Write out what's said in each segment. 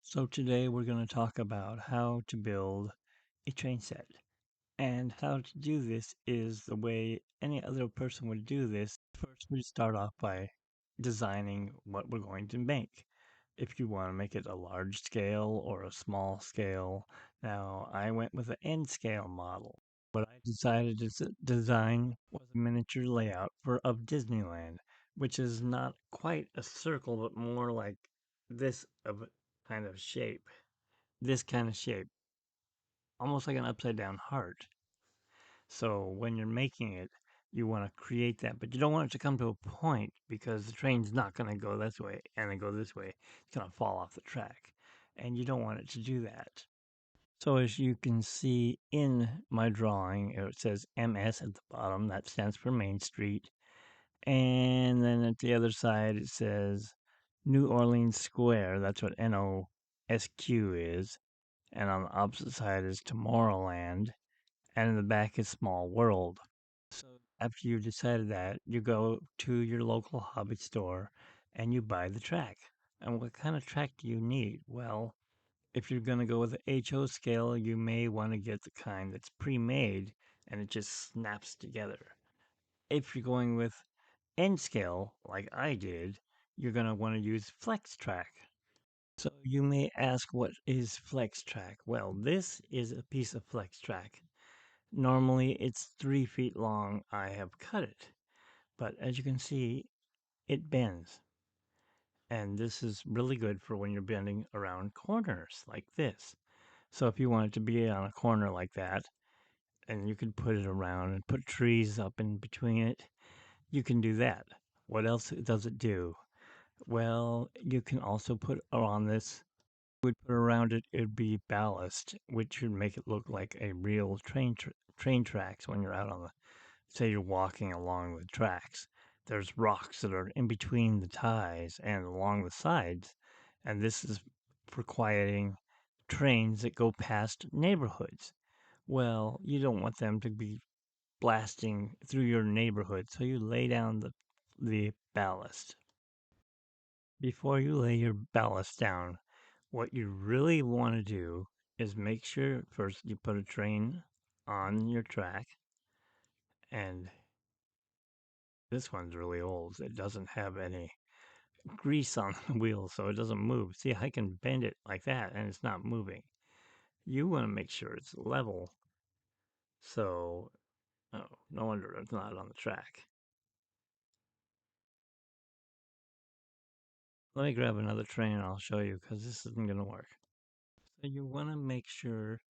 So today we're going to talk about how to build a train set. And how to do this is the way any other person would do this. First, we start off by designing what we're going to make. If you want to make it a large scale or a small scale. Now, I went with an N scale model. What I decided to design was a miniature layout of Disneyland, which is not quite a circle, but more like this of kind of shape. This kind of shape, almost like an upside down heart. So when you're making it, you want to create that, but you don't want it to come to a point because the train's not going to go this way and then go this way. It's going to fall off the track. And you don't want it to do that. So as you can see in my drawing, it says MS at the bottom. That stands for Main Street. And then at the other side, it says New Orleans Square. That's what NOSQ is. And on the opposite side is Tomorrowland. And in the back is Small World. So after you've decided that, you go to your local hobby store and you buy the track. And what kind of track do you need? Well, if you're going to go with the HO scale, you may want to get the kind that's pre-made and it just snaps together. If you're going with N scale, like I did, you're going to want to use Flex Track. So you may ask, what is Flex Track? Well, this is a piece of Flex Track. Normally it's 3 feet long. I have cut it, but as you can see, it bends. And this is really good for when you're bending around corners like this. So if you want it to be on a corner like that, and you can put it around and put trees up in between it, you can do that. What else does it do? Well, you can also put on this, would put around it, it'd be ballast, which would make it look like a real train tracks when you're out on the, say you're walking along the tracks. There's rocks that are in between the ties and along the sides, and this is for quieting trains that go past neighborhoods. Well, you don't want them to be blasting through your neighborhood, so you lay down the ballast. Before you lay your ballast down, what you really want to do is make sure first you put a train on your track, and this one's really old. It doesn't have any grease on the wheel, so it doesn't move. See, I can bend it like that, and it's not moving. You want to make sure it's level, so, oh, no wonder it's not on the track. Let me grab another train and I'll show you because this isn't going to work. So you want to make sure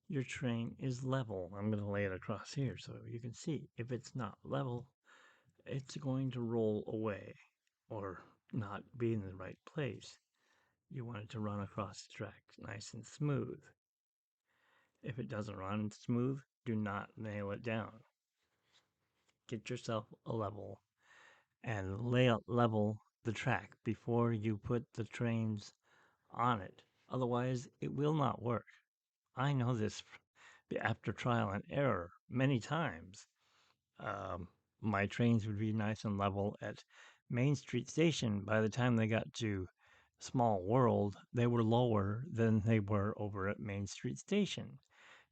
your train is level. I'm going to lay it across here so you can see. If it's not level, it's going to roll away or not be in the right place. You want it to run across the track nice and smooth. If it doesn't run smooth, do not nail it down. Get yourself a level and level the track before you put the trains on it. Otherwise, it will not work. I know this after trial and error many times. Um, my trains would be nice and level at Main Street Station. By the time they got to Small World, they were lower than they were over at Main Street Station.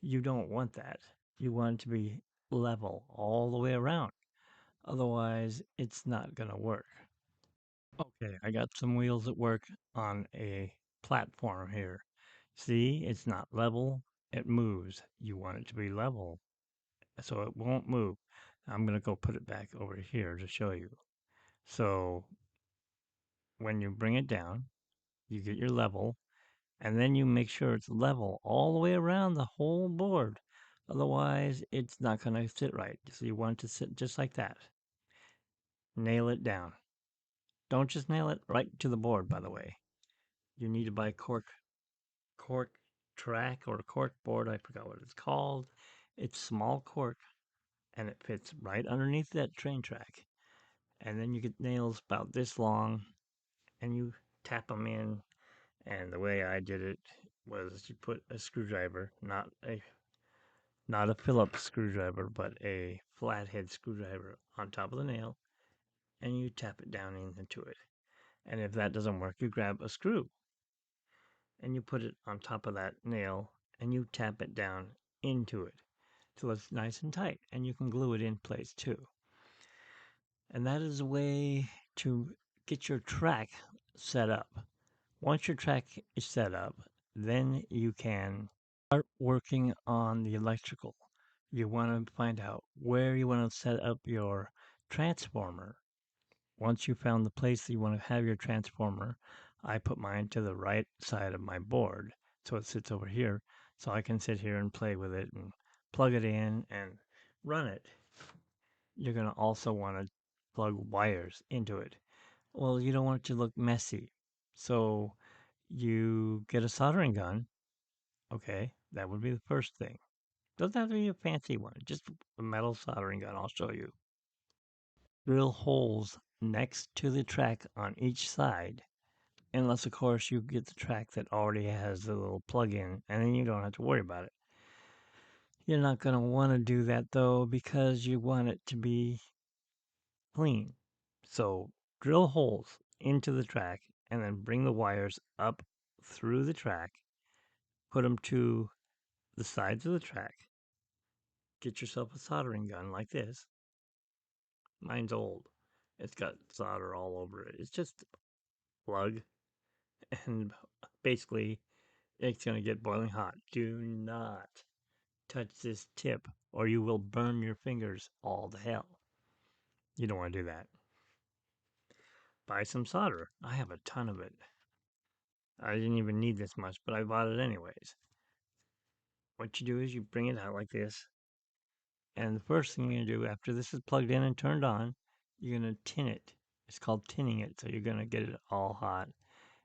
You don't want that. You want it to be level all the way around. Otherwise, it's not going to work. Okay, I got some wheels at work on a platform here. See, it's not level, it moves. You want it to be level, so it won't move. I'm going to go put it back over here to show you. So when you bring it down, you get your level, and then you make sure it's level all the way around the whole board. Otherwise, it's not going to sit right. So you want it to sit just like that. Nail it down. Don't just nail it right to the board, by the way. You need to buy cork track or cork board. I forgot what it's called. It's small cork and it fits right underneath that train track. And then you get nails about this long and you tap them in. And the way I did it was you put a screwdriver, not a Phillips screwdriver, but a flathead screwdriver on top of the nail, and you tap it down into it. And if that doesn't work, you grab a screw and you put it on top of that nail and you tap it down into it so it's nice and tight, and you can glue it in place too. And that is a way to get your track set up. Once your track is set up, then you can start working on the electrical. You want to find out where you want to set up your transformer. Once you found the place that you want to have your transformer, I put mine to the right side of my board. So it sits over here. So I can sit here and play with it and plug it in and run it. You're going to also want to plug wires into it. Well, you don't want it to look messy. So you get a soldering gun. Okay, that would be the first thing. Doesn't have to be a fancy one, just a metal soldering gun. I'll show you. Drill holes next to the track on each side, unless, of course, you get the track that already has the little plug in, and then you don't have to worry about it. You're not going to want to do that, though, because you want it to be clean. So drill holes into the track and then bring the wires up through the track, put them to the sides of the track. Get yourself a soldering gun like this. Mine's old. It's got solder all over it. It's just plug, and basically it's going to get boiling hot. Do not touch this tip or you will burn your fingers all to hell. You don't want to do that. Buy some solder. I have a ton of it. I didn't even need this much, but I bought it anyways. What you do is you bring it out like this, and the first thing you're going to do after this is plugged in and turned on, you're going to tin it. It's called tinning it, so you're going to get it all hot,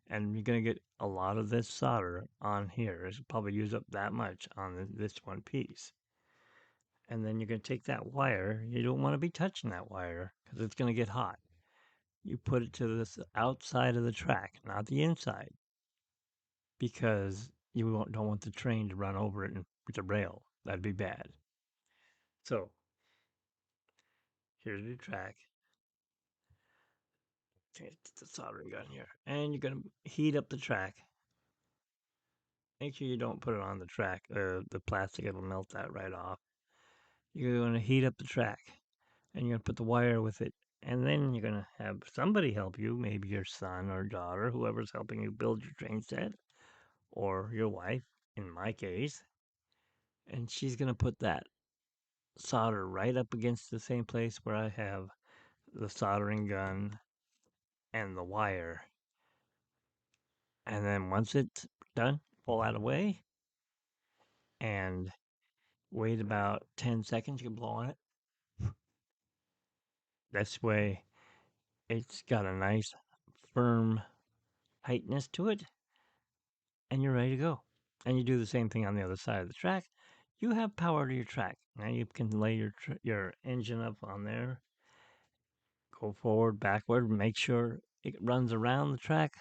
and you're going to get a lot of this solder on here. It's probably use up that much on this one piece. And then you're going to take that wire. You don't want to be touching that wire because it's going to get hot. You put it to this outside of the track, not the inside, because you don't want the train to run over it and with the rail. That'd be bad. So here's your track. Get the soldering gun here, and you're gonna heat up the track. Make sure you don't put it on the track, the plastic. It'll melt that right off. You're gonna heat up the track, and you're gonna put the wire with it, and then you're gonna have somebody help you, maybe your son or daughter, whoever's helping you build your train set, or your wife, in my case, and she's gonna put that solder right up against the same place where I have the soldering gun and the wire. And then once it's done, pull that away and wait about 10 seconds. You can blow on it. This way, it's got a nice, firm tightness to it, and you're ready to go. And you do the same thing on the other side of the track. You have power to your track. Now you can lay your engine up on there, go forward, backward, make sure it runs around the track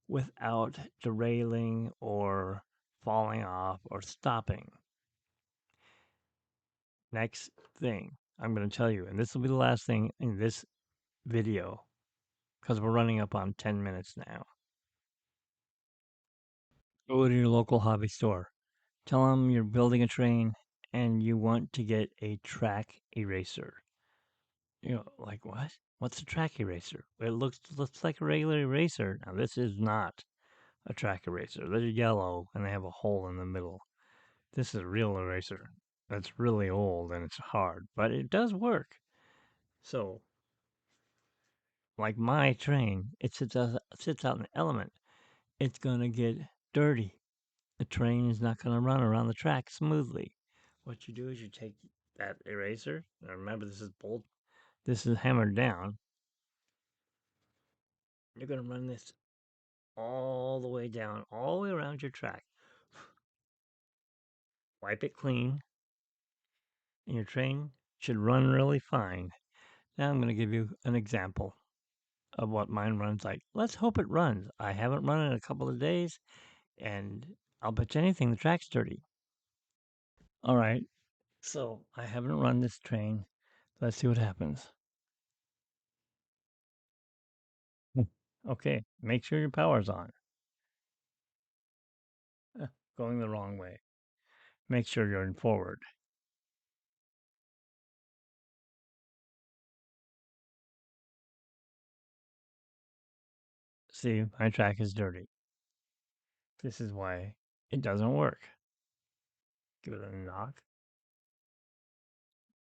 without derailing or falling off or stopping. Next thing I'm going to tell you, and this will be the last thing in this video because we're running up on 10 minutes now. Go to your local hobby store. Tell them you're building a train and you want to get a track eraser. Like what? What's a track eraser? It looks like a regular eraser. Now this is not a track eraser. They're yellow and they have a hole in the middle. This is a real eraser. That's really old and it's hard, but it does work. So, like my train, it sits out in the element. It's gonna get dirty. The train is not gonna run around the track smoothly. What you do is you take that eraser. Now remember, this is hammered down. You're gonna run this all the way down, all the way around your track. Wipe it clean, and your train should run really fine. Now I'm going to give you an example of what mine runs like. Let's hope it runs. I haven't run it in a couple of days, and I'll bet you anything the track's dirty. All right, so I haven't run this train. Let's see what happens. Okay, make sure your power's on. going the wrong way. Make sure you're in forward. See, my track is dirty. This is why it doesn't work. Give it a knock.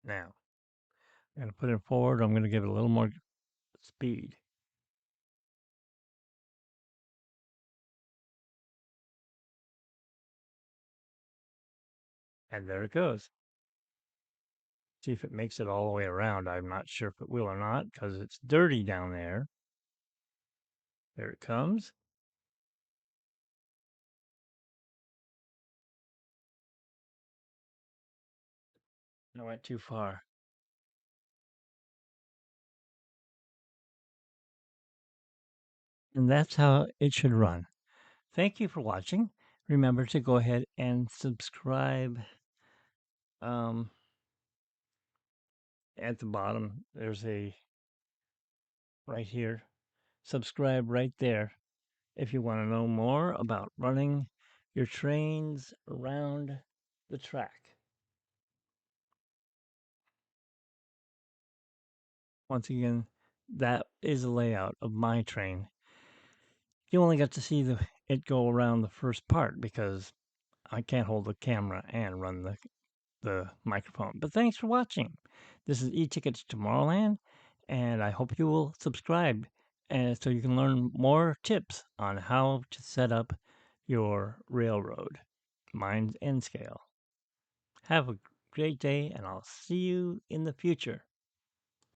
Now, I'm going to put it forward. I'm going to give it a little more speed. And there it goes. See if it makes it all the way around. I'm not sure if it will or not because it's dirty down there. There it comes. I went too far. And that's how it should run. Thank you for watching. Remember to go ahead and subscribe. Um, at the bottom, there's a right here. Subscribe right there if you want to know more about running your trains around the track. Once again, that is a layout of my train. You only got to see it go around the first part because I can't hold the camera and run the microphone. But thanks for watching. This is E-Tickets Tomorrowland, and I hope you will subscribe and so you can learn more tips on how to set up your railroad, mind and scale. Have a great day, and I'll see you in the future.